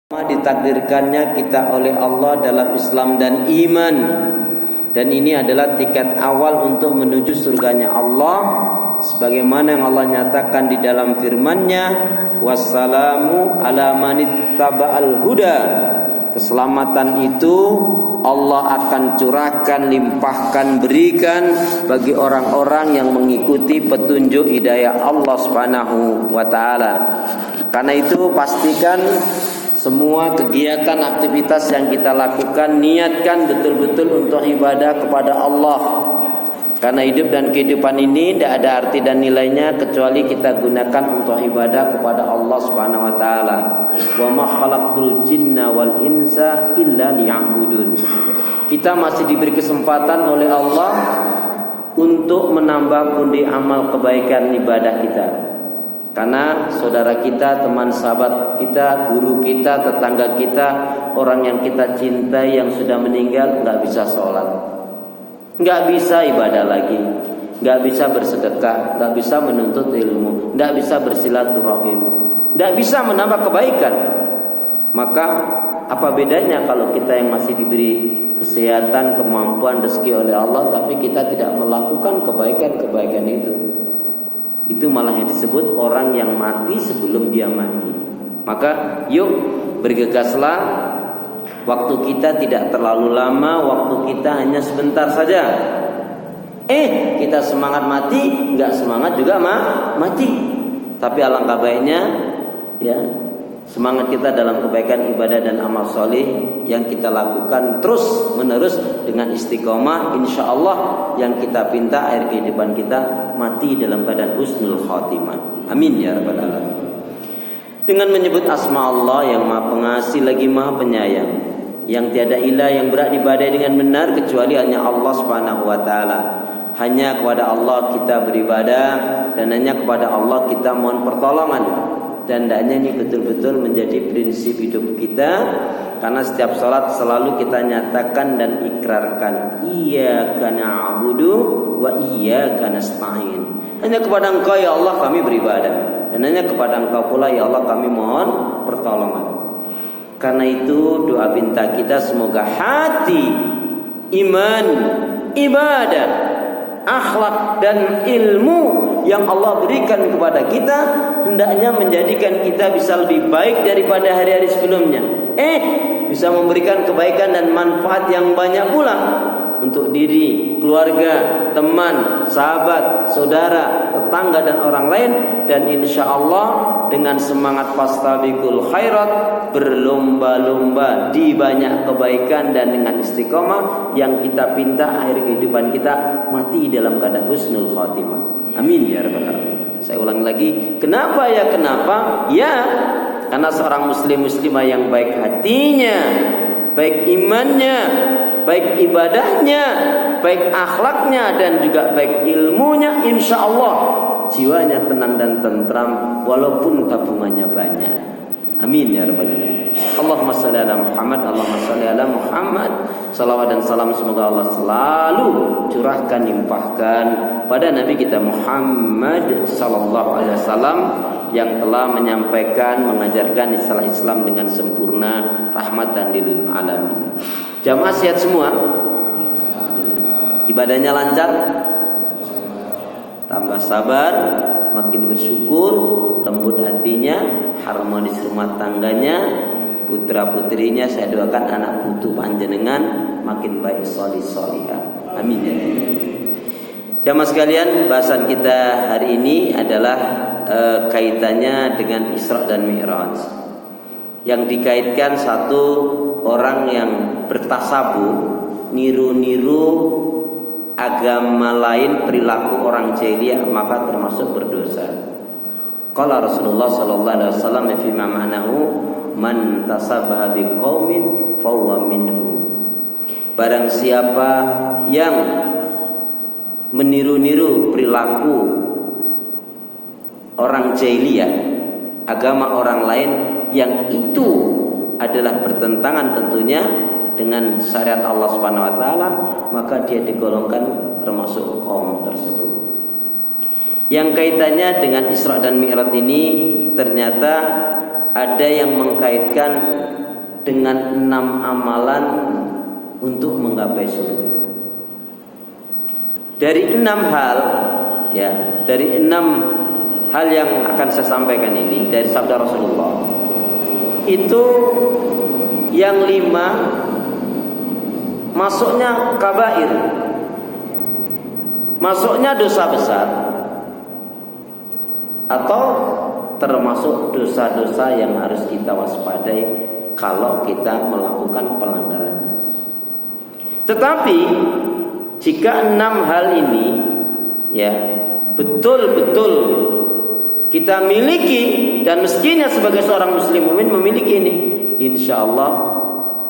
Ditakdirkannya kita oleh Allah dalam Islam dan iman, dan ini adalah tiket awal untuk menuju surganya Allah, sebagaimana yang Allah nyatakan di dalam firman-Nya, wassalamu ala manittaba'al huda. Keselamatan itu Allah akan curahkan, limpahkan, berikan bagi orang-orang yang mengikuti petunjuk hidayah Allah Subhanahu wa taala. Karena itu pastikan semua kegiatan aktivitas yang kita lakukan niatkan betul-betul untuk ibadah kepada Allah. Karena hidup dan kehidupan ini tidak ada arti dan nilainya kecuali kita gunakan untuk ibadah kepada Allah Subhanahu wa taala. Wa ma khalaqtul jinna wal insa illa liya'budun. Kita masih diberi kesempatan oleh Allah untuk menambah pundi amal kebaikan ibadah kita. Karena saudara kita, teman sahabat kita, guru kita, tetangga kita, orang yang kita cintai yang sudah meninggal nggak bisa sholat, nggak bisa ibadah lagi, nggak bisa bersedekah, nggak bisa menuntut ilmu, nggak bisa bersilaturahim, nggak bisa menambah kebaikan. Maka apa bedanya kalau kita yang masih diberi kesehatan, kemampuan, rezeki oleh Allah, tapi kita tidak melakukan kebaikan-kebaikan itu? Itu malah yang disebut orang yang mati sebelum dia mati. Maka yuk bergegaslah. Waktu kita tidak terlalu lama, waktu kita hanya sebentar saja. Kita semangat mati, nggak semangat juga mati. Tapi alangkah baiknya ya, semangat kita dalam kebaikan ibadah dan amal soleh yang kita lakukan terus menerus dengan istiqomah. Insya Allah yang kita pinta akhir kehidupan kita mati dalam keadaan husnul khatimah. Amin ya rabbal alamin. Dengan menyebut asma Allah yang maha pengasih lagi maha penyayang, yang tiada ilah yang berhak diibadahi dengan benar kecuali hanya Allah Subhanahu wa taala. Hanya kepada Allah kita beribadah dan hanya kepada Allah kita mohon pertolongan. Dan hendaknya ini betul-betul menjadi prinsip hidup kita. Karena setiap salat selalu kita nyatakan dan ikrarkan, iyyaka na'budu wa iyyaka nasta'in. Hanya kepada Engkau ya Allah kami beribadah, dan hanya kepada Engkau pula ya Allah kami mohon pertolongan. Karena itu doa pinta kita semoga hati, iman, ibadah, akhlak dan ilmu yang Allah berikan kepada kita hendaknya menjadikan kita bisa lebih baik daripada hari-hari sebelumnya. Bisa memberikan kebaikan dan manfaat yang banyak pula untuk diri, keluarga, teman, sahabat, saudara, tetangga dan orang lain. Dan insya Allah dengan semangat fastabiqul khairat, berlomba-lomba di banyak kebaikan dan dengan istiqomah yang kita pinta akhir kehidupan kita mati dalam keadaan husnul khatimah. Amin ya rabbal alamin. Saya ulang lagi, kenapa ya? Kenapa? Ya, karena seorang muslim muslimah yang baik hatinya, baik imannya, baik ibadahnya, baik akhlaknya dan juga baik ilmunya, insya Allah jiwanya tenang dan tentram walaupun tabungannya banyak. Amin ya rabbal alamin. Allahumma shalli ala Muhammad, Allahumma shalli ala Muhammad. Salawat dan salam semoga Allah selalu curahkan, limpahkan pada Nabi kita Muhammad sallallahu alaihi wasallam yang telah menyampaikan, mengajarkan istilah Islam dengan sempurna, rahmatan lil alamin. Jamaah sehat semua? Ibadahnya lancar? Tambah sabar, makin bersyukur, lembut hatinya, harmonis rumah tangganya, putra putrinya saya doakan anak putu panjenengan makin baik solih solihah. Amin ya. Jamaah sekalian, bahasan kita hari ini adalah kaitannya dengan Isra dan Mi'raj. Yang dikaitkan satu orang yang bertasabuh, niru-niru agama lain, perilaku orang jahiliyah, maka termasuk berdosa. Qala Rasulullah sallallahu alaihi wasallam fi ma'nahu man tasabbaha biqaumin fa huwa minhu. Barang siapa yang meniru-niru perilaku orang jahiliyah, agama orang lain yang itu adalah bertentangan tentunya dengan syariat Allah Subhanahu wa taala, maka dia digolongkan termasuk kaum tersebut. Yang kaitannya dengan Isra dan Mi'raj ini ternyata ada yang mengkaitkan dengan 6 amalan untuk menggapai surga. Dari 6 hal, ya, dari 6 hal yang akan saya sampaikan ini dari sabda Rasulullah, itu yang 5 masuknya kabair, masuknya dosa besar, atau termasuk dosa-dosa yang harus kita waspadai kalau kita melakukan pelanggaran. Tetapi jika 6 hal ini, ya, betul-betul kita miliki, dan mestinya sebagai seorang muslim mukmin memiliki ini, insya Allah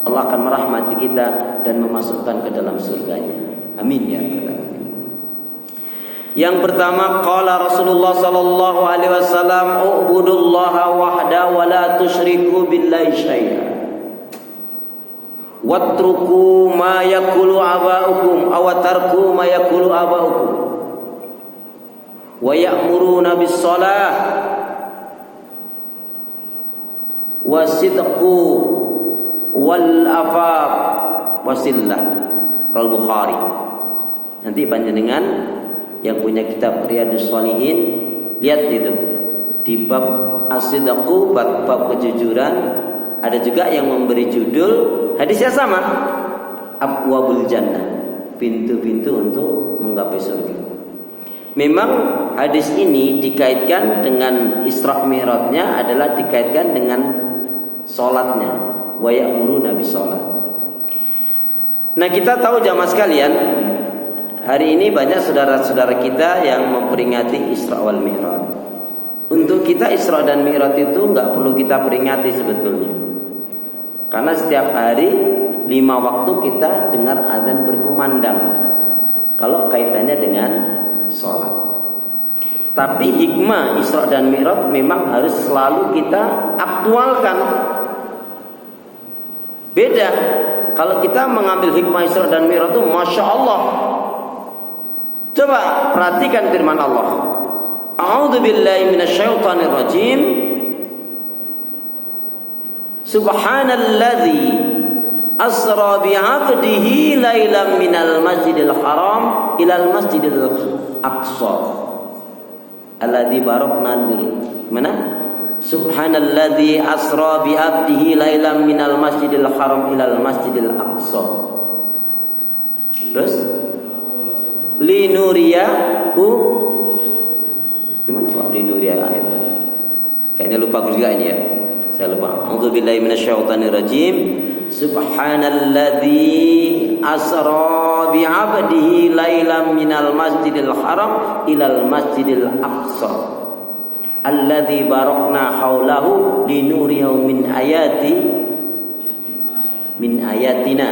Allah akan merahmati kita dan memasukkan ke dalam surganya. Amin ya rabbal alamin. Yang pertama, qala Rasulullah sallallahu alaihi wasallam, ubudullaha wahda wa la tusyriku billahi syai'a. Watruku ma yaqulu aba'ukum aw tarku ma yaqulu aba'ukum. Wa ya'muruna bis shalah wasidqu wal afaf wasillah. Al-Bukhari. Nanti panjenengan yang punya kitab Riyadhus Shalihin lihat itu di bab as-sidqu, bab kejujuran, ada juga yang memberi judul hadisnya sama, abwabul jannah, pintu-pintu untuk menggapai surga. Memang hadis ini dikaitkan dengan Isra Mi'rajnya adalah dikaitkan dengan salatnya, wa ya'muruna bis shalah. Nah, kita tahu jamaah sekalian, hari ini banyak saudara-saudara kita yang memperingati Isra wal Mi'raj. Untuk kita Isra dan Mi'raj itu enggak perlu kita peringati sebetulnya. Karena setiap hari 5 waktu kita dengar azan berkumandang. Kalau kaitannya dengan sholat. Tapi hikmah Isra dan Mi'raj memang harus selalu kita aktualkan. Beda kalau kita mengambil hikmah Isra dan Mi'raj itu Masya Allah. Coba perhatikan firman Allah. A'udzu billahi minasyaitonir rajim. Subhanalladzi asra bi'abdihi lailan minal masjidil haram ilal masjidil aqsa alladzi barakna bihi. Mana? Subhanalladzi asra bi'abdihi lailan minal masjidil haram ilal masjidil aqsa. Terus linuriyahu, gimana kok linuriya ayat? Kayaknya lupa juga ini ya. Saya lupa. A'udzubillahi minasyaitonir rajim. Subhanalladzi asra bi'abdihi lailan minal masjidil haram ilal masjidil aqsa alladzi barakna haulahu linuriyahu min ayatina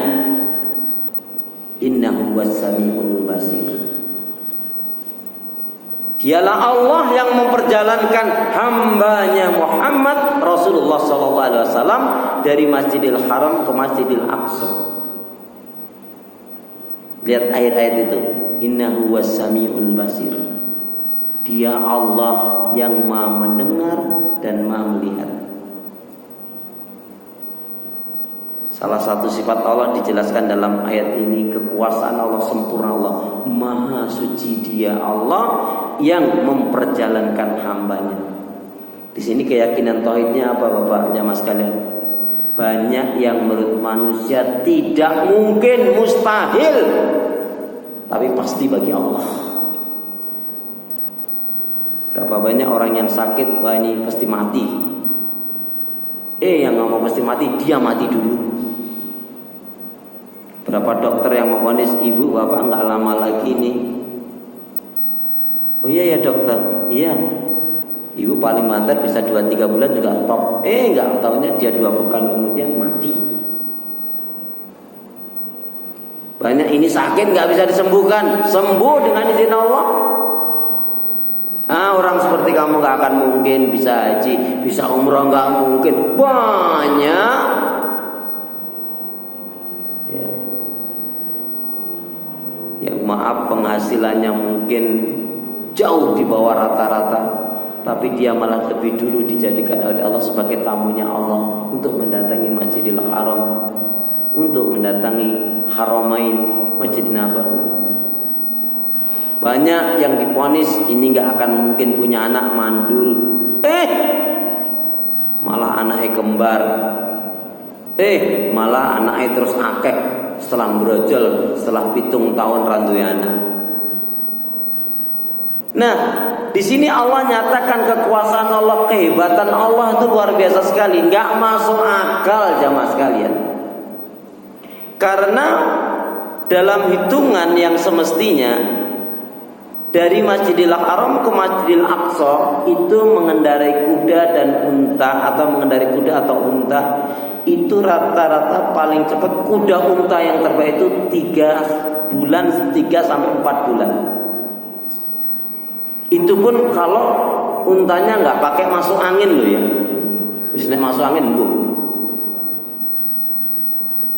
innahu was-sami'ul basir. Dialah Allah yang memperjalankan hambanya Muhammad Rasulullah SAW dari Masjidil Haram ke Masjidil Aqsa. Lihat ayat-ayat itu. Innahu was-sami'ul basir. Dia Allah yang Maha mendengar dan Maha melihat. Salah satu sifat Allah dijelaskan dalam ayat ini, kekuasaan Allah sempurna, Allah Maha suci, Dia Allah yang memperjalankan hambanya. Di sini keyakinan tauhidnya apa Bapak jamaah sekalian? Banyak yang menurut manusia tidak mungkin, mustahil, tapi pasti bagi Allah. Berapa banyak orang yang sakit, wah ini pasti mati. Yang ngomong pasti mati, dia mati dulu. Berapa dokter yang memvonis ibu bapak nggak lama lagi nih. Oh iya ya dokter, iya. Ibu paling banter bisa 2-3 bulan juga top. Nggak tahunya dia 2 pekan kemudian mati. Banyak ini sakit nggak bisa disembuhkan, sembuh dengan izin Allah. Orang seperti kamu nggak akan mungkin bisa haji, bisa umroh, nggak mungkin. Banyak. Yang maaf penghasilannya mungkin jauh di bawah rata-rata, tapi dia malah lebih dulu dijadikan oleh Allah sebagai tamunya Allah untuk mendatangi Masjidil Haram, untuk mendatangi Haramain, Masjid Nabawi. Banyak yang diponis ini nggak akan mungkin punya anak, mandul, malah anaknya kembar, malah anaknya terus akek setelah brojol, setelah 7 tahun randuwe anak. Nah, di sini Allah nyatakan kekuasaan Allah, kehebatan Allah itu luar biasa sekali, nggak masuk akal jamaah sekalian. Karena dalam hitungan yang semestinya dari Masjidil Haram ke Masjidil Aqsa itu mengendarai kuda dan unta, atau mengendarai kuda atau unta itu rata-rata paling cepat kuda unta yang terbaik itu 3 bulan, 3 sampai 4 bulan. Itu pun kalau untanya nggak pakai masuk angin loh ya. Misalnya masuk angin bu.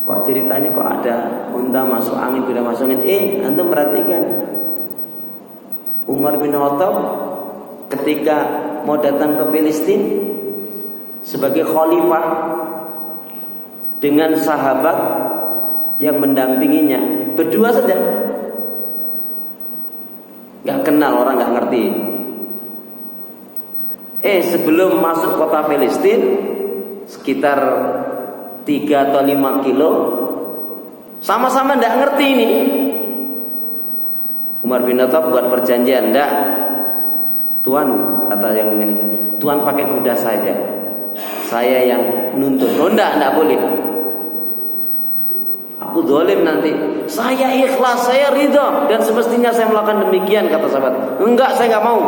Kok ceritanya kok ada unta masuk angin, kuda masuk angin? Antum perhatikan. Umar bin Khattab ketika mau datang ke Filistin sebagai khalifah dengan sahabat yang mendampinginya, berdua saja. Gak kenal, orang gak ngerti. Sebelum masuk kota Filistin sekitar 3 atau 5 kilo, sama-sama gak ngerti ini. Umar bin Khattab buat perjanjian, enggak, Tuan, kata yang ini, Tuan pakai kuda saja, saya yang nuntut. Enggak boleh, aku zalim nanti. Saya ikhlas, saya ridha, dan semestinya saya melakukan demikian, kata sahabat. Enggak, saya enggak mau.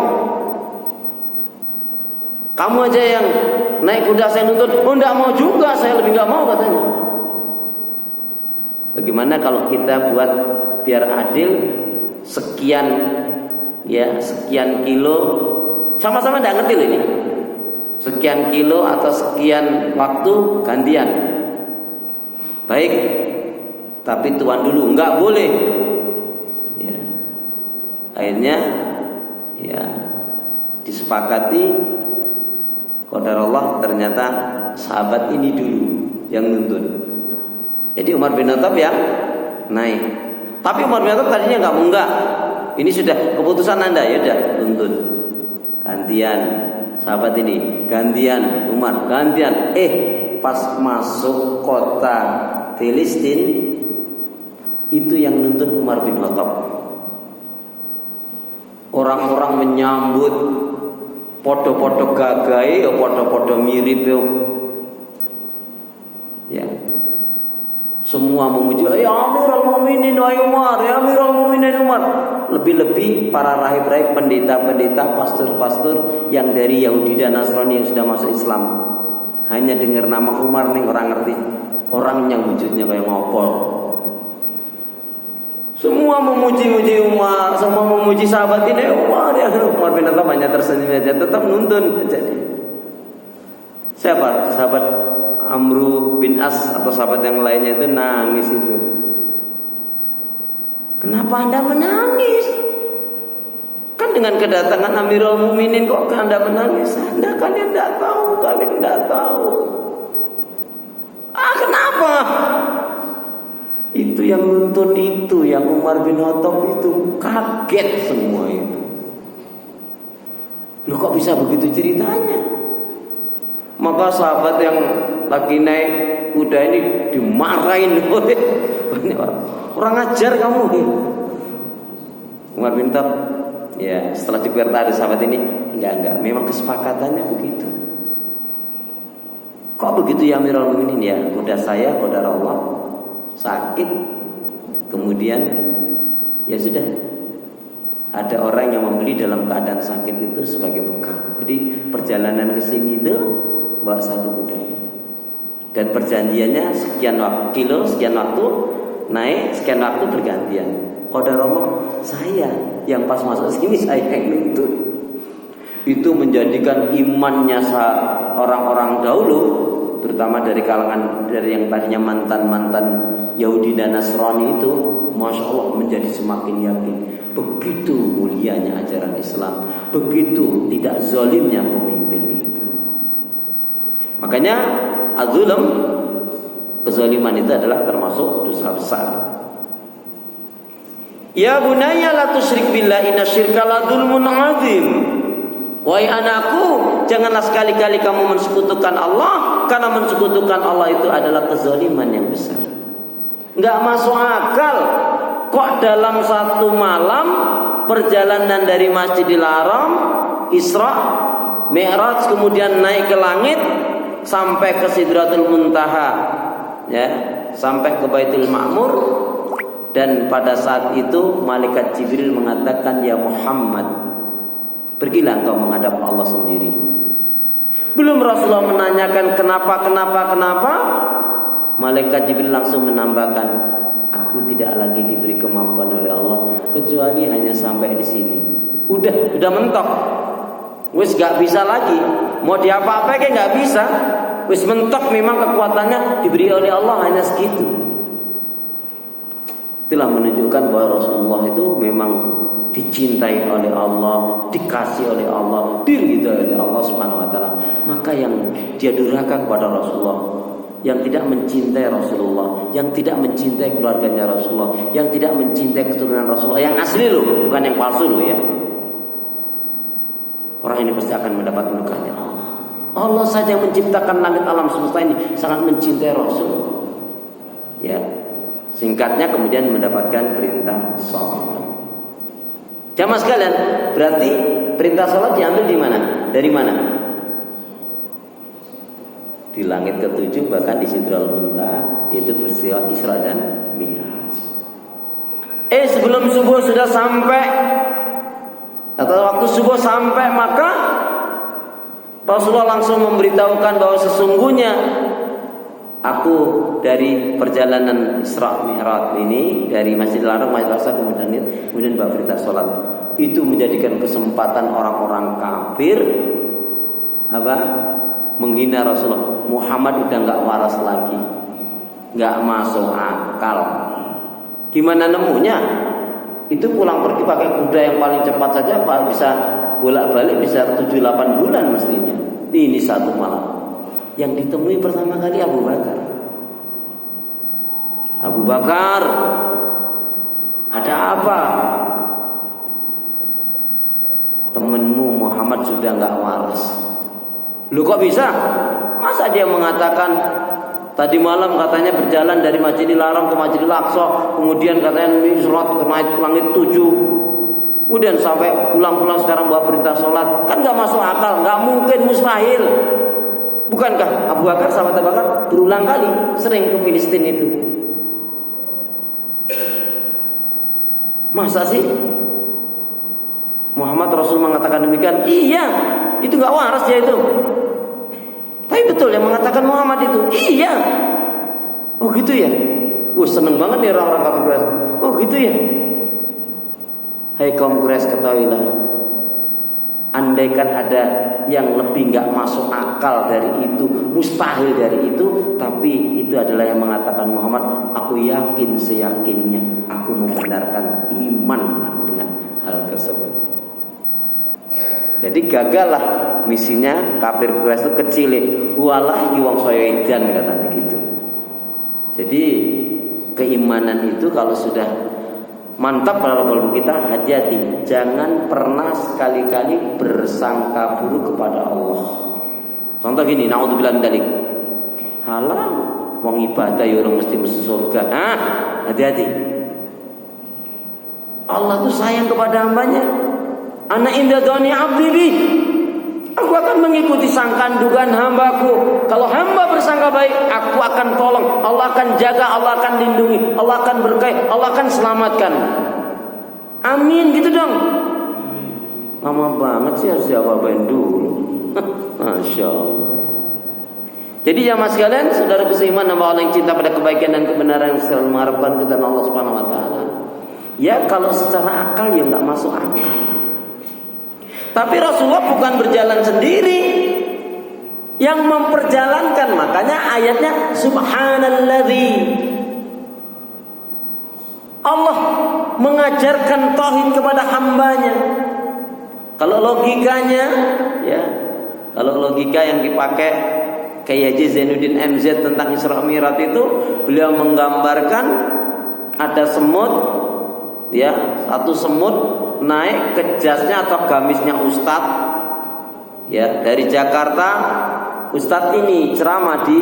Kamu aja yang naik kuda, saya nuntut. Enggak mau juga, saya lebih enggak mau, katanya. Bagaimana kalau kita buat biar adil, sekian kilo, sama-sama enggak ngerti loh ini. Sekian kilo atau sekian waktu gantian. Baik, tapi tuan dulu, enggak boleh. Ya. Akhirnya ya disepakati, qadarullah ternyata sahabat ini dulu yang nuntun. Jadi Umar bin Khattab yang naik. Tapi Umar bin Khattab tadinya enggak. Ini sudah keputusan Anda, ya udah nuntun. Gantian sahabat ini, gantian Umar, gantian. Pas masuk kota Filistin itu yang nuntut Umar bin Khattab. Orang-orang menyambut podo-podo gagai, podo-podo mirip ya. Semua memuji, ya Amirul Mukminin Umar, ya Amirul Mukminin Umar. Lebih-lebih para rahib-rahib, pendeta-pendeta, pastor-pastor yang dari Yahudi dan Nasrani yang sudah masuk Islam. Hanya dengar nama Umar nih orang ngerti. Orangnya wujudnya kayak ngopol. Semua memuji-muji Umar, semua memuji sahabat ini. Umar bin Khattab hanya tersenyum aja, tetap nuntun. Jadi siapa? Sahabat Amru bin As atau sahabat yang lainnya itu nangis itu. Kenapa Anda menangis? Kan dengan kedatangan Amirul Mukminin kok Anda menangis? Kalian tidak tahu, kalian tidak tahu. Kenapa? Itu yang nuntun itu, yang Umar bin Khattab itu kaget semua itu. Loh kok bisa begitu ceritanya? Maka sahabat yang lagi naik kuda ini dimarahin oleh orang ajar kamu. Umar bin Khattab ya setelah dikuarta ada sahabat ini enggak, memang kesepakatannya begitu. Kok begitu ya Amirul Mukminin? Ya kuda saya, kuda Allah sakit, kemudian ya sudah ada orang yang membeli dalam keadaan sakit itu sebagai bekal. Jadi perjalanan ke sini itu bawa satu kuda. Dan perjanjiannya sekian kilo, sekian waktu naik, sekian waktu bergantian. Qadarullah saya yang pas masuk sini saya yang nuntut. Itu menjadikan imannya orang-orang dahulu terutama dari kalangan dari yang tadinya mantan Yahudi dan Nasrani itu, masya Allah menjadi semakin yakin. Begitu mulianya ajaran Islam, begitu tidak zalimnya pemimpin itu. Makanya az-zulm, kezaliman itu adalah termasuk dosa besar. Ya bunayya la tusyrik billahi innasyirka la dzulmun 'adzim. Wahai anakku, janganlah sekali-kali kamu mensekutukan Allah, karena mensekutukan Allah itu adalah kezaliman yang besar. Enggak masuk akal kok dalam satu malam perjalanan dari Masjidil Haram, Isra, Mi'raj, kemudian naik ke langit sampai ke Sidratul Muntaha, ya, sampai ke Baitul Ma'mur, dan pada saat itu malaikat Jibril mengatakan, ya Muhammad, pergilah engkau menghadap Allah sendiri. Belum Rasulullah menanyakan kenapa, malaikat Jibril langsung menambahkan, aku tidak lagi diberi kemampuan oleh Allah kecuali hanya sampai di sini. Udah mentok. Wis gak bisa lagi. Mau diapa-apa kayak gak bisa. Wis mentok, memang kekuatannya diberi oleh Allah hanya segitu. Itulah menunjukkan bahwa Rasulullah itu memang dicintai oleh Allah, dikasih oleh Allah, diridhai oleh Allah Subhanahu wa taala. Maka yang dia durhaka kepada Rasulullah, yang tidak mencintai Rasulullah, yang tidak mencintai keluarganya Rasulullah, yang tidak mencintai keturunan Rasulullah, yang asli loh, bukan yang palsu loh ya. Orang ini pasti akan mendapat murkanya Allah. Allah saja yang menciptakan langit alam semesta ini sangat mencintai Rasul. Ya, singkatnya kemudian mendapatkan perintah salat. Jamaah sekalian, berarti perintah salat diambil di mana? Dari mana? Di langit ketujuh, bahkan di Sidratul Muntaha, yaitu peristiwa Isra dan Mi'raj. Sebelum subuh sudah sampai, atau waktu subuh sampai, maka Rasulullah langsung memberitahukan bahwa sesungguhnya aku dari perjalanan Isra Mi'raj ini, dari Masjidil Haram, Masjidil Aqsa, kemudian bawa perintah sholat. Itu menjadikan kesempatan orang-orang kafir menghina Rasulullah. Muhammad udah nggak waras lagi, nggak masuk akal. Gimana nemunya? Itu pulang pergi pakai kuda yang paling cepat saja bisa bolak-balik bisa 7-8 bulan mestinya. Ini satu malam. Yang ditemui pertama kali Abu Bakar. Abu Bakar, ada apa? Temenmu Muhammad sudah nggak waras. Lu kok bisa? Masa dia mengatakan tadi malam katanya berjalan dari Masjidil Haram ke Masjidil Aqsa, kemudian katanya Mi'raj naik ke langit 7, kemudian sampai pulang-pulang sekarang bawa perintah sholat. Kan nggak masuk akal, nggak mungkin, mustahil. Bukankah Abu Bakar sama Abu Bakar berulang kali sering ke Filistin itu? Masa sih Muhammad Rasul mengatakan demikian? Iya, itu nggak waras dia itu. Tapi betul yang mengatakan Muhammad itu. Iya. Oh gitu ya. Seneng banget nih orang-orang kafir Quraisy. Oh gitu ya. Hai kaum Quraisy, ketahuilah, andaikan ada yang lebih nggak masuk akal dari itu, mustahil dari itu, tapi itu adalah yang mengatakan Muhammad, aku yakin seyakinnya aku membenarkan iman aku dengan hal tersebut. Jadi gagallah misinya kafir Quraisy itu kecil, wallahi wong saya edan katanya gitu. Jadi keimanan itu kalau sudah mantap pada kalbu kita, hati-hati, jangan pernah sekali-kali bersangka buruk kepada Allah. Contoh gini, naudzubillah min dzalik. Halah, wong ibadah ya orang mesti surga. Hati-hati. Allah tuh sayang kepada hambanya. Ana inda dzani 'abdi bi. Aku akan mengikuti sangkaan dugaan hambaku. Kalau hamba bersangka baik, aku akan tolong. Allah akan jaga, Allah akan lindungi, Allah akan berkahi, Allah akan selamatkan. Amin, gitu dong. Lama banget sih, harus jawaban dulu. Masya Allah. Jadi jamaah sekalian, saudara seiman, nama Allah yang cinta pada kebaikan dan kebenaran, yang selalu mengharapkan kepada Allah Subhanahu Wa Taala. Ya kalau secara akal ya nggak masuk akal. Tapi Rasulullah bukan berjalan sendiri. yang memperjalankan. Makanya ayatnya subhanalladzi, Allah mengajarkan tauhid kepada hambanya. Kalau logikanya, ya, kalau logika yang dipakai Kiai Haji Zainuddin MZ tentang Isra Mi'raj itu, beliau menggambarkan ada semut, ya, satu semut naik ke jasnya atau gamisnya Ustadz, ya, dari Jakarta. Ustadz ini ceramah di